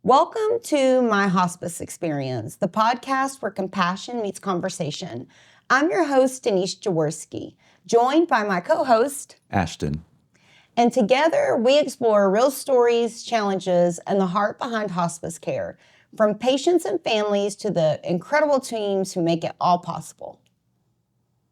Welcome to My Hospice Experience, the podcast where compassion meets conversation. I'm your host, Denise Jaworski, joined by my co-host, Ashton. And together we explore real stories, challenges, and the heart behind hospice care, from patients and families to the incredible teams who make it all possible.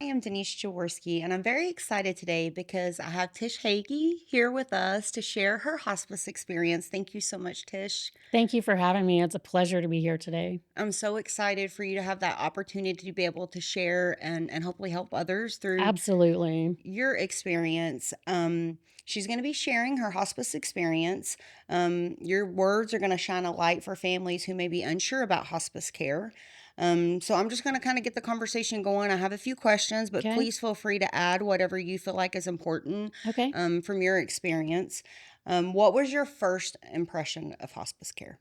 I am Denise Jaworski, and I'm very excited today because I have Tish Hagee here with us to share her hospice experience. Thank you so much, Tish. Thank you for having me. It's a pleasure to be here today. I'm so excited for you to have that opportunity to be able to share and hopefully help others through Absolutely your experience. She's going to be sharing her hospice experience. Your words are going to shine a light for families who may be unsure about hospice care. So I'm just going to kind of get the conversation going. I have a few questions, but please feel free to add whatever you feel like is important from your experience. What was your first impression of hospice care?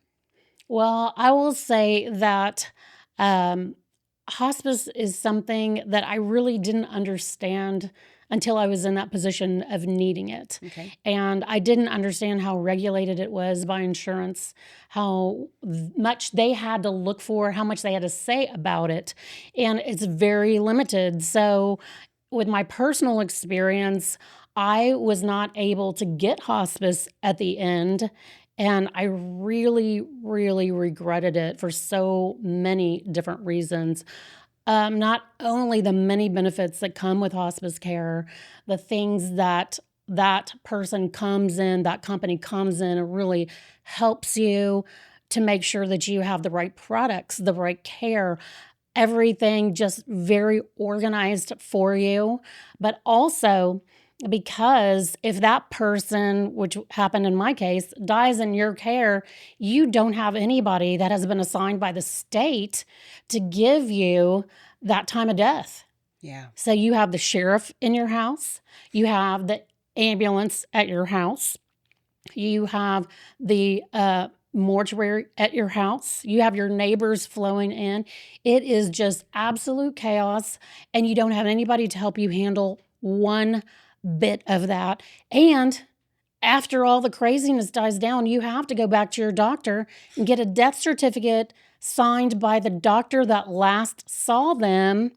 Well, I will say that hospice is something that I really didn't understand until I was in that position of needing it. Okay. And I didn't understand how regulated it was by insurance, how much they had to look for, how much they had to say about it. And it's very limited. So with my personal experience, I was not able to get hospice at the end. And I really, really regretted it for so many different reasons. Not only the many benefits that come with hospice care, the things that person comes in, that company comes in and really helps you to make sure that you have the right products, the right care, everything just very organized for you. But also, because if that person, which happened in my case, dies in your care, you don't have anybody that has been assigned by the state to give you that time of death. Yeah. So you have the sheriff in your house, you have the ambulance at your house, you have the mortuary at your house, you have your neighbors flowing in. It is just absolute chaos, and you don't have anybody to help you handle one bit of that. And after all the craziness dies down, you have to go back to your doctor and get a death certificate signed by the doctor that last saw them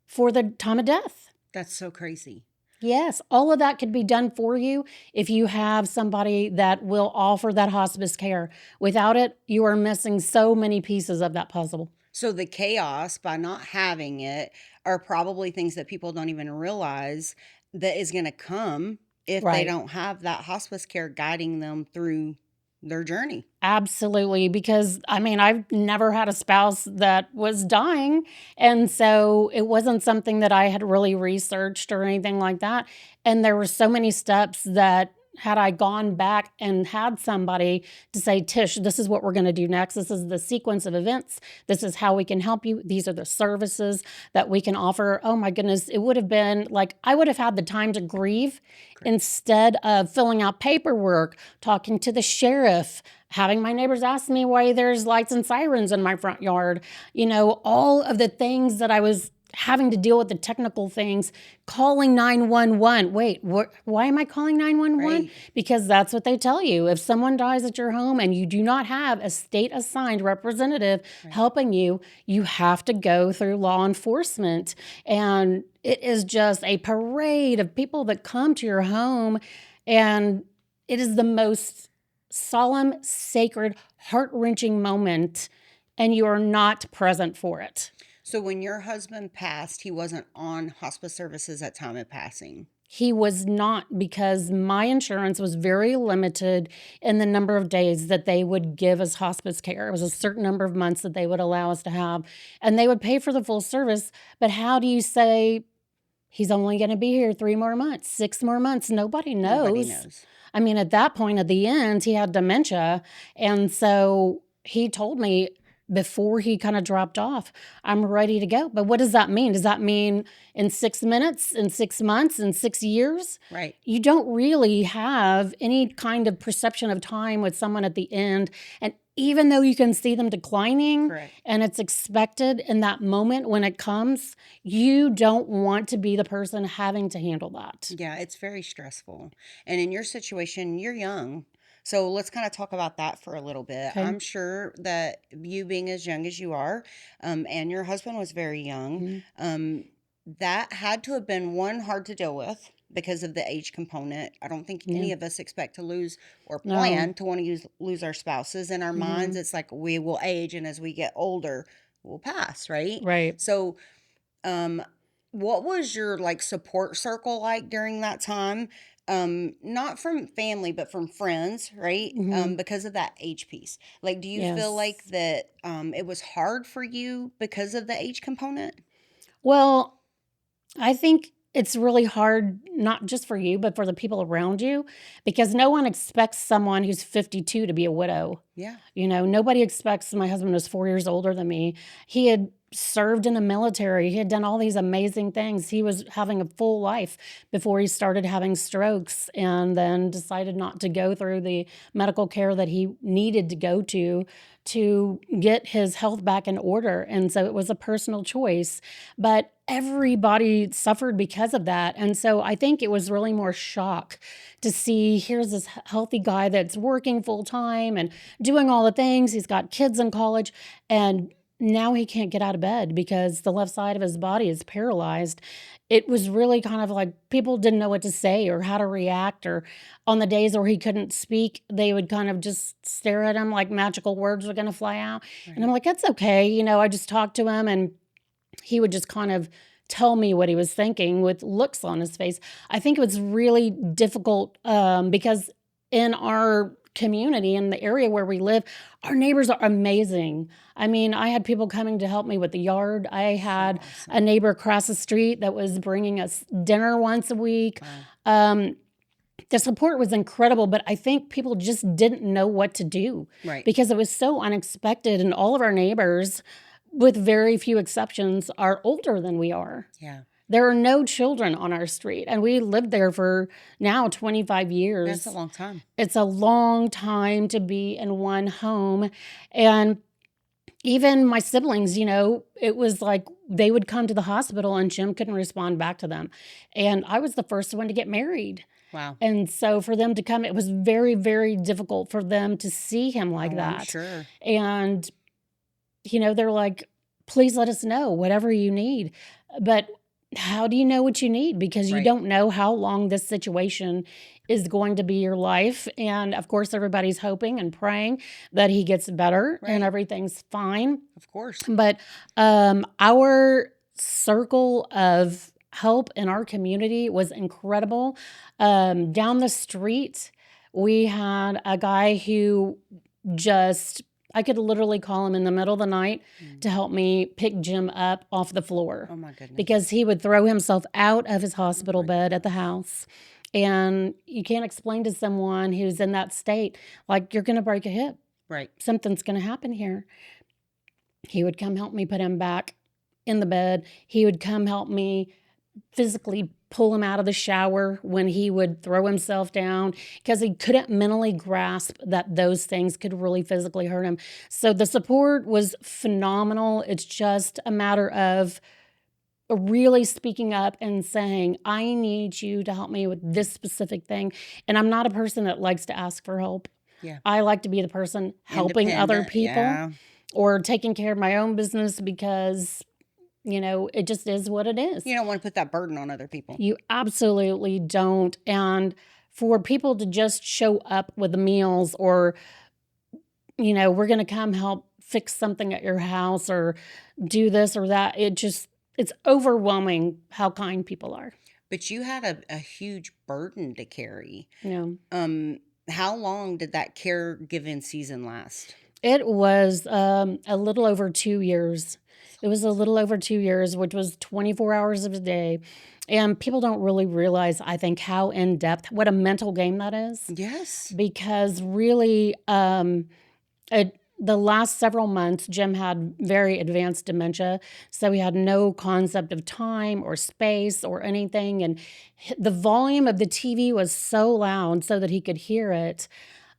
for the time of death. That's so crazy. Yes, all of that could be done for you if you have somebody that will offer that hospice care. Without it, you are missing so many pieces of that puzzle. So the chaos by not having it are probably things that people don't even realize that is going to come if they don't have that hospice care guiding them through their journey. Absolutely, because I've never had a spouse that was dying, and so it wasn't something that I had really researched or anything like that. And there were so many steps that had I gone back and had somebody to say, Tish, this is what we're going to do next. This is the sequence of events. This is how we can help you. These are the services that we can offer. Oh my goodness, it would have been like I would have had the time to grieve instead of filling out paperwork, talking to the sheriff, having my neighbors ask me why there's lights and sirens in my front yard. You know, all of the things that I was having to deal with, the technical things, calling 911. Wait, why am I calling 911? Right. Because that's what they tell you. If someone dies at your home and you do not have a state-assigned representative helping you, you have to go through law enforcement. And it is just a parade of people that come to your home, and it is the most solemn, sacred, heart-wrenching moment, and you are not present for it. So when your husband passed, he wasn't on hospice services at time of passing? He was not, because my insurance was very limited in the number of days that they would give us hospice care. It was a certain number of months that they would allow us to have, and they would pay for the full service. But how do you say he's only going to be here 3 more months, 6 more months? Nobody knows. Nobody knows. At that point at the end, he had dementia. And so he told me before he kind of dropped off, I'm ready to go. But what does that mean? Does that mean in 6 minutes, in 6 months, in 6 years? Right. You don't really have any kind of perception of time with someone at the end. And even though you can see them declining, and it's expected in that moment when it comes, you don't want to be the person having to handle that. Yeah, it's very stressful. And in your situation, you're young. So let's kind of talk about that for a little bit. Okay. I'm sure that you being as young as you are, and your husband was very young, Mhm. that had to have been one hard to deal with because of the age component. I don't think Yeah. any of us expect to lose or No. plan to want to lose our spouses. In our minds, Mhm. it's like we will age, and as we get older, we'll pass, right? Right. So, um, what was your like support circle like during that time? Not from family, but from friends, right? Mhm. Because of that age piece. Like, do you feel like Yes. that it was hard for you because of the age component? Well, I think it's really hard, not just for you, but for the people around you, because no one expects someone who's 52 to be a widow. Yeah. Nobody expects. My husband was 4 years older than me. He had served in the military. He had done all these amazing things. He was having a full life before he started having strokes and then decided not to go through the medical care that he needed to go to get his health back in order. And so it was a personal choice, but everybody suffered because of that. And so I think it was really more shock to see here's this healthy guy that's working full time and doing all the things. He's got kids in college, and now he can't get out of bed because the left side of his body is paralyzed. It was really kind of like people didn't know what to say or how to react, or on the days where he couldn't speak, they would kind of just stare at him like magical words were going to fly out. And I'm Right. like, that's okay. I just talked to him and he would just kind of tell me what he was thinking with looks on his face. I think it was really difficult because in our community, in the area where we live, our neighbors are amazing. I mean, I had people coming to help me with the yard. I So had a awesome. neighbor across the street that was bringing us dinner once a week. Wow. Um, the support was incredible, but I think people just didn't know what to do Right. because it was so unexpected. And all of our neighbors, with very few exceptions, are older than we are. Yeah. There are no children on our street, and we lived there for now 25 That's a years. long time. It's a long time to be in one home. And even my siblings, it was like they would come to the hospital and Jim couldn't respond back to them. And I was the first one to get married. Wow. And so for them to come, it was very, very difficult for them to see him like Oh, I'm that. sure. And, they're like, please let us know whatever you need. But how do you know what you need? Because you Right. don't know how long this situation is going to be your life. And of course, everybody's hoping and praying that he gets better and Right. everything's fine. Of course. But our circle of help in our community was incredible. Down the street, we had a guy who just, I could literally call him in the middle of the night to help me pick Jim up off the floor Oh my goodness. because he would throw himself out of his Oh hospital my bed at the gosh. house. And you can't explain to someone who's in that state, like, you're going to break a hip. Right. Something's going to happen here. He would come help me put him back in the bed. He would come help me physically pull him out of the shower when he would throw himself down because he couldn't mentally grasp that those things could really physically hurt him. So the support was phenomenal. It's just a matter of really speaking up and saying, I need you to help me with this specific thing. And I'm not a person that likes to ask for help. Yeah. I like to be the person helping other Independent. people Yeah. or taking care of my own business because, it just is what it is. You don't want to put that burden on other people. You absolutely don't. And for people to just show up with the meals or, we're going to come help fix something at your house or do this or that, it's overwhelming how kind people are. But you had a huge burden to carry. Yeah. How long did that caregiving season last? It was a little over 2 years. It was a little over 2 years, which was 24 hours of a day. And people don't really realize, I think, how in depth, what a mental game that is. Yes. Because really, the last several months, Jim had very advanced dementia. So he had no concept of time or space or anything. And the volume of the TV was so loud so that he could hear it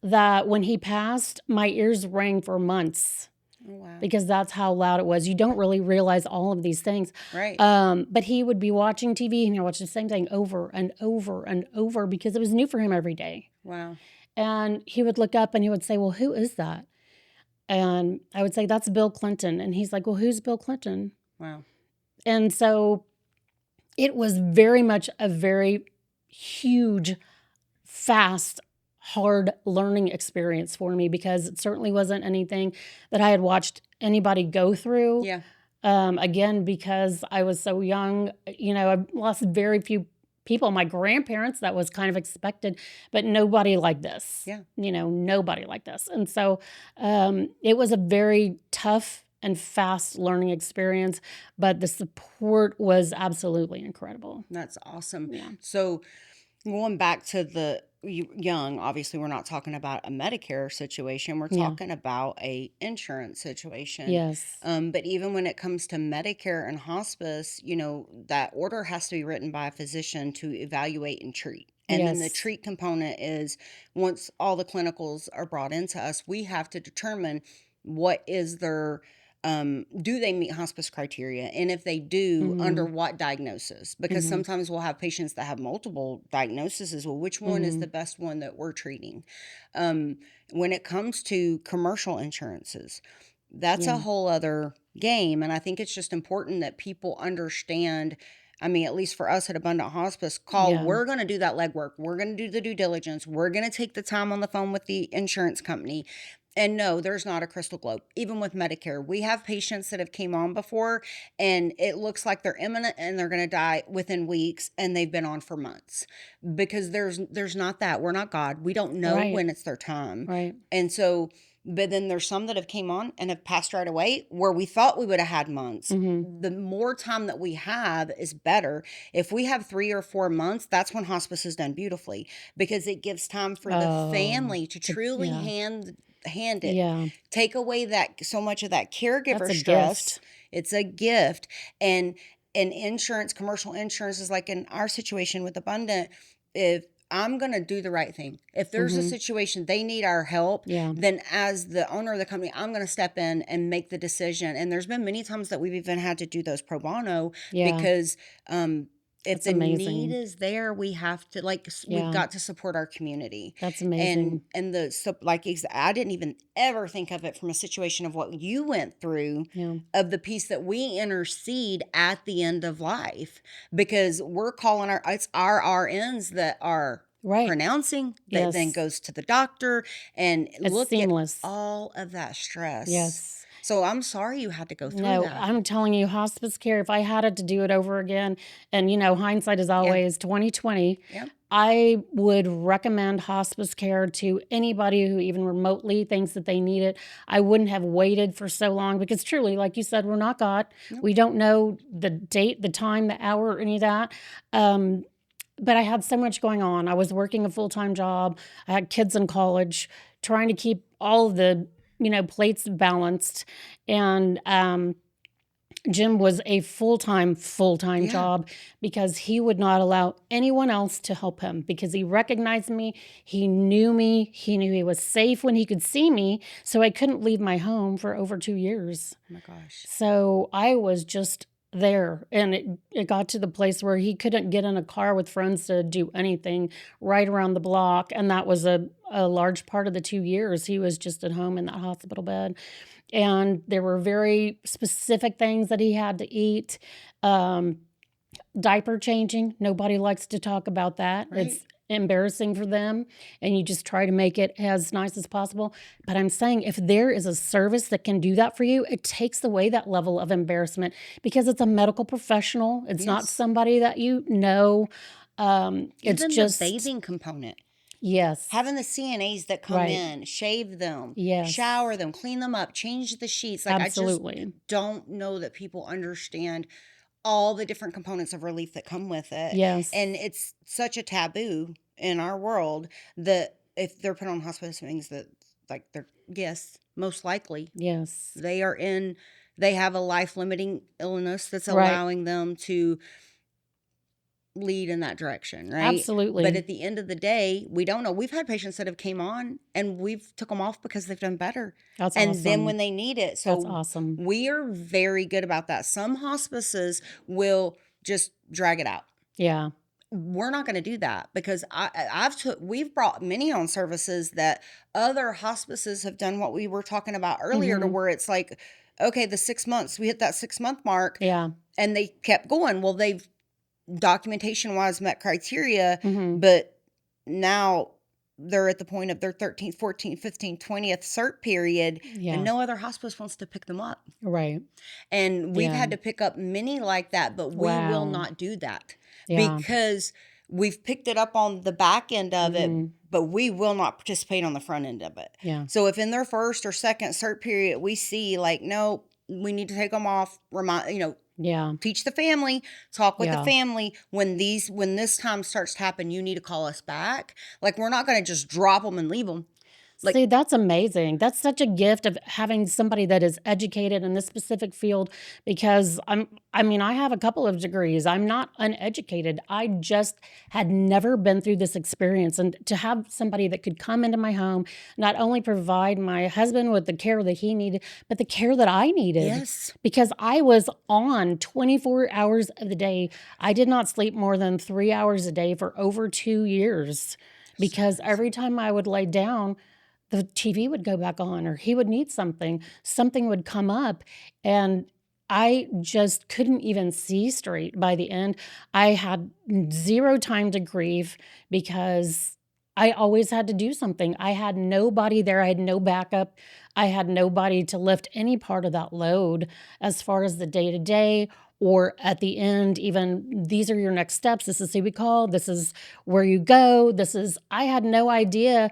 that when he passed, my ears rang for months Oh, wow. because that's how loud it was. You don't really realize all of these things. Right. But he would be watching TV and he'd watch the same thing over and over and over because it was new for him every day. Wow. And he would look up and he would say, "Well, who is that?" And I would say, "That's Bill Clinton." And he's like, "Well, who's Bill Clinton?" Wow. And so it was very much a very huge, fast, hard learning experience for me, because it certainly wasn't anything that I had watched anybody go through. Yeah. Again, because I was so young, I lost very few people. My grandparents, that was kind of expected, but nobody like this. Yeah. Nobody like this. And so it was a very tough and fast learning experience, but the support was absolutely incredible. That's awesome. Yeah. So going back to the young, obviously we're not talking about a Medicare situation. We're Yeah. talking about a insurance situation. Yes. But even when it comes to Medicare and hospice, that order has to be written by a physician to evaluate and treat. And then the Yes. treat component is, once all the clinicals are brought into us, we have to determine what is their do they meet hospice criteria? And if they do, under Mm-hmm. what diagnosis? Because Mm-hmm. sometimes we'll have patients that have multiple diagnoses. Well, which one is Mm-hmm. the best one that we're treating? When it comes to commercial insurances, that's Yeah. a whole other game. And I think it's just important that people understand. I mean, at least for us at Abundant Hospice, Yeah. we're going to do that legwork. We're going to do the due diligence. We're going to take the time on the phone with the insurance company. And no, there's not a crystal globe. Even with Medicare, we have patients that have came on before and it looks like they're imminent and they're going to die within weeks, and they've been on for months, because there's not that. We're not God. We don't know Right. when it's their time. Right. And so, but then there's some that have came on and have passed right away where we thought we would have had months. Mm-hmm. The more time that we have is better. If we have 3 or 4 months, that's when hospice is done beautifully, because it gives time for the Oh, family to truly yeah. hand it, Yeah. take away that so much of that caregiver That's a stress. gift. It's a gift. And insurance, commercial insurance, is like in our situation with Abundant. If I'm going to do the right thing, if there's a Mm-hmm. situation they need our help, Yeah. then as the owner of the company, I'm going to step in and make the decision. And there's been many times that we've even had to do those pro bono, Yeah. because if That's the need amazing. is there, we have to, like, we've Yeah. got to support our community. That's And amazing. I didn't even ever think of it from a situation of what you went through, Yeah. of the piece that we intercede at the end of life, because we're calling it's our RNs that are Right. pronouncing, that then Yes. goes to the doctor, and It's look at seamless. all of that stress. Yes. So I'm sorry you had to go through No, that. I'm telling you, hospice care, if I had it to do it over again, and hindsight is Yeah. always 2020, Yep. I would recommend hospice care to anybody who even remotely thinks that they need it. I wouldn't have waited for so long, because truly, like you said, we're not God. Nope. We don't know the date, the time, the hour, or any of that. But I had so much going on. I was working a full-time job. I had kids in college, trying to keep all of the, plates balanced. And Jim was a full-time Yeah. job, because he would not allow anyone else to help him, because he recognized me. He knew he was safe when he could see me. So I couldn't leave my home for over 2 years. Oh my gosh. So I was just there, and it got to the place where he couldn't get in a car with friends to do anything right around the block. And that was a large part of the 2 years. He was just at home in that hospital bed. And there were very specific things that he had to eat. Diaper changing, nobody likes to talk about that. Right. It's embarrassing for them, and you just try to make it as nice as possible. But I'm saying, if there is a service that can do that for you, it takes away that level of embarrassment, because it's a medical professional. It's not Yes. somebody that you know. It's Even just the bathing component. yes, Having the CNAs that come right, in, shave them, yes, shower them, clean them up, change the sheets. Like, I just absolutely, don't know that people understand all the different components of relief that come with it. yes, And it's such a taboo in our world that if they're put on hospice, it means that, like, they're, yes, most likely yes, they have a life limiting illness that's right, allowing them to lead in that direction, right? But absolutely. at the end of the day, we don't know. We've had patients that have came on and we've took them off because they've done better. That's And then awesome. when they need it. That's So awesome. we are very good about that. Some hospices will just drag it out. Yeah. we're not going to do that because we've brought many on services that other hospices have done what we were talking about earlier, to Mhm. where it's like, okay, the 6 months, we hit that 6 month mark, Yeah. and they kept going. Well, they've documentation wise met criteria, Mhm. but now they're at the point of their 13th, 14th, 15th, 20th cert period, and Yeah. no other hospice wants to pick them up. Right. And we've Yeah. had to pick up many like that, but we will Wow. not do that Yeah. because we've picked it up on the back end of it, Mhm. but we will not participate on the front end of it. Yeah. So if in their first or second cert period we see like, no, we need to take them off, Yeah. teach the family, talk with the Yeah. family. When this time starts to happen, you need to call us back. Like, we're not going to just drop them and leave them. Like, See, that's amazing. That's such a gift of having somebody that is educated in this specific field because I mean, I have a couple of degrees. I'm not uneducated. I just had never been through this experience, and to have somebody that could come into my home, not only provide my husband with the care that he needed, but the care that I needed yes. because I was on 24 hours of the day. I did not sleep more than 3 hours a day for over 2 years So because crazy. every time I would lay down, the TV would go back on or he would need something, something would come up, and I just couldn't even see straight by the end. I had zero time to grieve because I always had to do something. I had nobody there. I had no backup. I had nobody to lift any part of that load as far as the day to day or at the end, even these are your next steps. This is who we call. This is where you go. I had no idea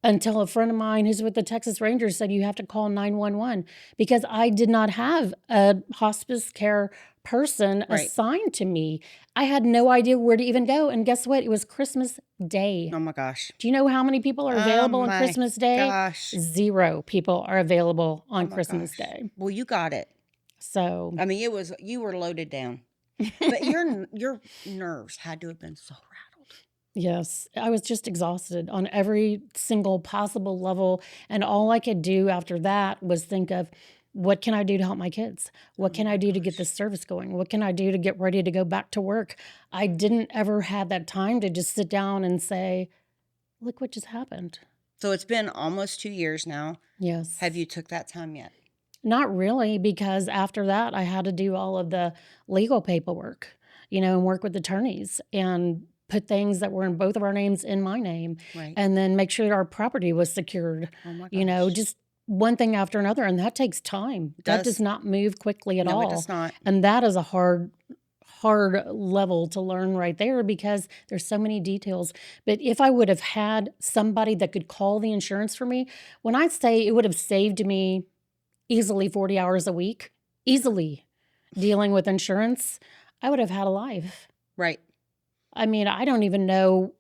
until a friend of mine who's with the Texas Rangers said you have to call 911 because I did not have a hospice care person Right. assigned to me. I had no idea where to even go. And guess what? It was Christmas Day. Oh my gosh. Do you know how many people are Oh available on my Christmas Day? gosh. 0 people are available Oh on my Christmas gosh. Day. Well, you got it. So, I mean, you were loaded down, but your nerves had to have been so rattled. yes, I was just exhausted on every single possible level. And all I could do after that was think of what can I do to help my kids? What Oh can I my do to get gosh. this service going? What can I do to get ready to go back to work? I didn't ever have that time to just sit down and say, look what just happened. So it's been almost 2 years now. Have Yes. you took that time yet? Not really, because after that, I had to do all of the legal paperwork, and work with attorneys and put things that were in both of our names in my name, Right. and then make sure that our property was secured, Oh my gosh. just one thing after another. And that takes time. It That does does. not move quickly at No, it all. does not. And that is a hard level to learn right there because there's so many details. But if I would have had somebody that could call the insurance for me, when I say it would have saved me easily 40 hours a week, easily dealing with insurance, I would have had a life. Right. I mean, I don't even know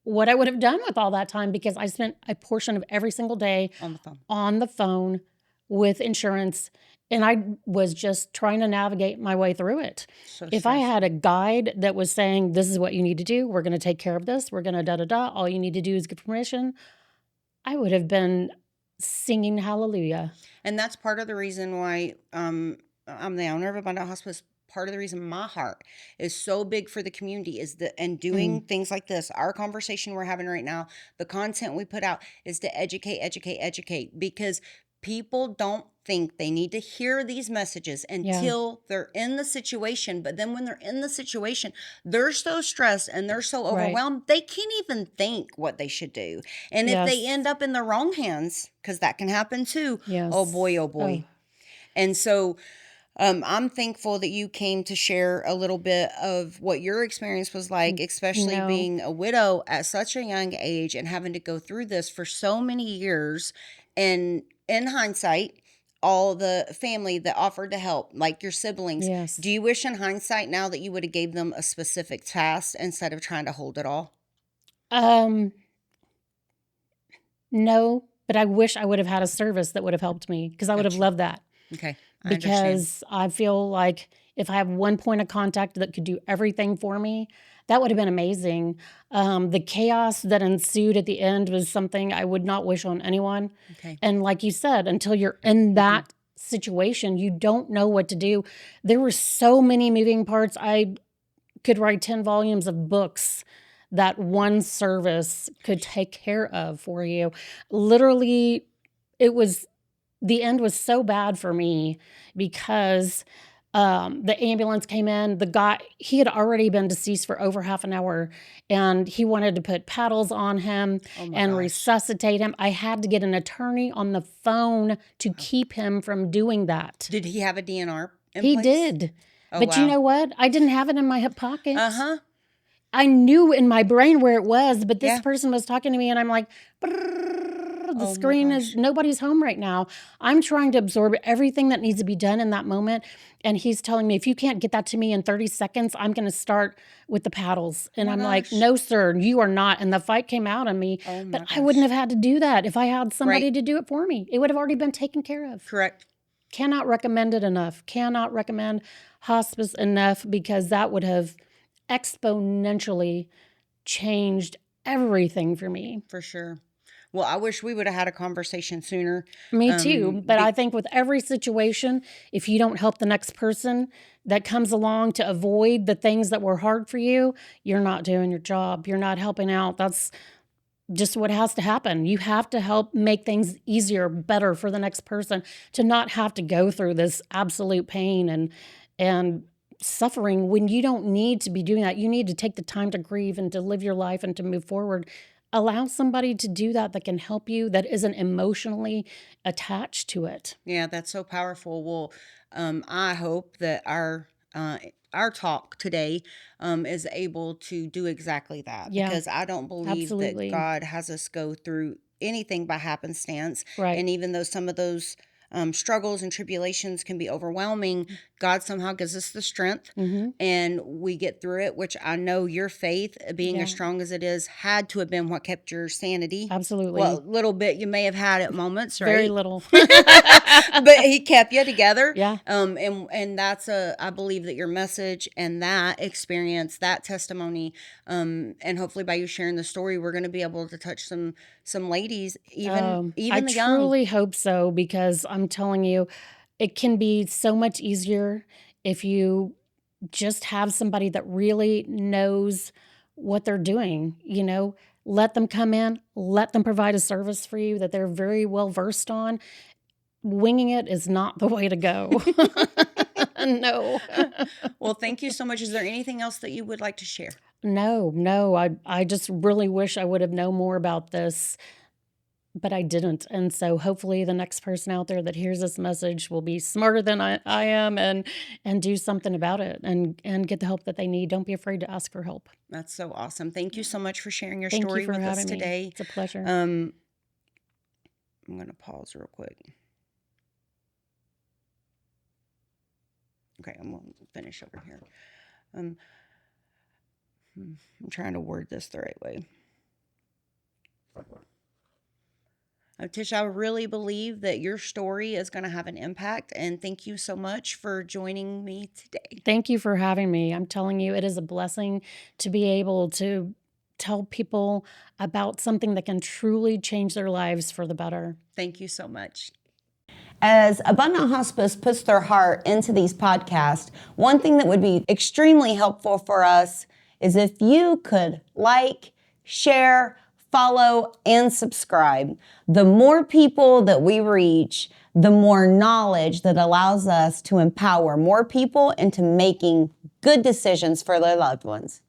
what I would have done with all that time because I spent a portion of every single day On the phone. on the phone with insurance, and I was just trying to navigate my way through it. So If I stressful. had a guide that was saying, this is what you need to do, we're going to take care of this, we're going to da-da-da, all you need to do is give permission, I would have been singing hallelujah. And that's part of the reason why I'm the owner of Abundant Hospice. Part of the reason my heart is so big for the community is and doing Mhm. things like this, our conversation we're having right now, the content we put out is to educate, because people don't think they need to hear these messages Yeah. until they're in the situation. But then when they're in the situation, they're so stressed and they're so Right. overwhelmed, they can't even think what they should do. And if they Yes. end up in the wrong hands, because that can happen too, oh boy, Yes. oh Oh, boy. And so I'm thankful that you came to share a little bit of what your experience was like, n- especially no. being a widow at such a young age and having to go through this for so many years. And in hindsight, all the family that offered to help, like your siblings, do Yes. you wish in hindsight now that you would have gave them a specific task instead of trying to hold it all? Um, no, but I wish I would have had a service that would have helped me because I would have Gotcha. loved that. Okay. I understand. Because I feel like if I have one point of contact that could do everything for me, that would have been amazing. The chaos that ensued at the end was something I would not wish on anyone. Okay. And like you said, until you're in that situation, you don't know what to do. There were so many moving parts. I could write 10 volumes of books that one service could take care of for you. Literally, the end was so bad for me because the ambulance came in. The guy, he had already been deceased for over half an hour, and he wanted to put paddles on him and resuscitate him. I had to get an attorney on the phone to keep him from doing that. Did he have a DNR in He place? did. Oh, But wow. you know what? I didn't have it in my hip pocket. Uh-huh. I knew in my brain where it was, but this Yeah. person was talking to me, and I'm like, the Oh, my screen gosh. is, nobody's home right now. I'm trying to absorb everything that needs to be done in that moment. And he's telling me, if you can't get that to me in 30 seconds, I'm going to start with the paddles. And my I'm like, gosh. no, sir, you are not. And the fight came out on me. Oh, my But I gosh. wouldn't have had to do that if I had somebody Right. to do it for me. It would have already been taken care of. Correct. Cannot recommend it enough. Cannot recommend hospice enough, because that would have exponentially changed everything for me. For sure. Well, I wish we would have had a conversation sooner. Me too. But I think with every situation, if you don't help the next person that comes along to avoid the things that were hard for you, you're not doing your job. You're not helping out. That's just what has to happen. You have to help make things easier, better for the next person, to not have to go through this absolute pain and suffering when you don't need to be doing that. You need to take the time to grieve and to live your life and to move forward. Allow somebody to do that can help you, that isn't emotionally attached to it. Yeah, that's so powerful. Well, I hope that our talk today is able to do exactly that. Yeah, because I don't believe absolutely. that God has us go through anything by happenstance. Right. And even though some of those struggles and tribulations can be overwhelming, God somehow gives us the strength and we get through it, which I know your faith, being as strong as it is, had to have been what kept your sanity. Absolutely. Well, a little bit you may have had at moments, right? Very little. But he kept you together. Yeah. And that's I believe that your message and that experience, that testimony, and hopefully by you sharing the story, we're going to be able to touch some ladies, even I the young. truly hope so, because I'm telling you, it can be so much easier if you just have somebody that really knows what they're doing. Let them come in, let them provide a service for you that they're very well versed on. Winging it is not the way to go. No. Well, thank you so much. Is there anything else that you would like to share? No. I just really wish I would have known more about this, but I didn't. And so hopefully the next person out there that hears this message will be smarter than I am and do something about it and get the help that they need. Don't be afraid to ask for help. That's so awesome. Thank you so much for sharing your Thank you story for with us having me. today. It's a pleasure. I'm going to pause real quick. Okay, I'm going to finish over here. I'm trying to word this the right way. Tish, I really believe that your story is going to have an impact, and thank you so much for joining me today. Thank you for having me. I'm telling you, it is a blessing to be able to tell people about something that can truly change their lives for the better. Thank you so much. As Abundant Hospice puts their heart into these podcasts, one thing that would be extremely helpful for us is if you could like, share, follow, and subscribe. The more people that we reach, the more knowledge that allows us to empower more people into making good decisions for their loved ones.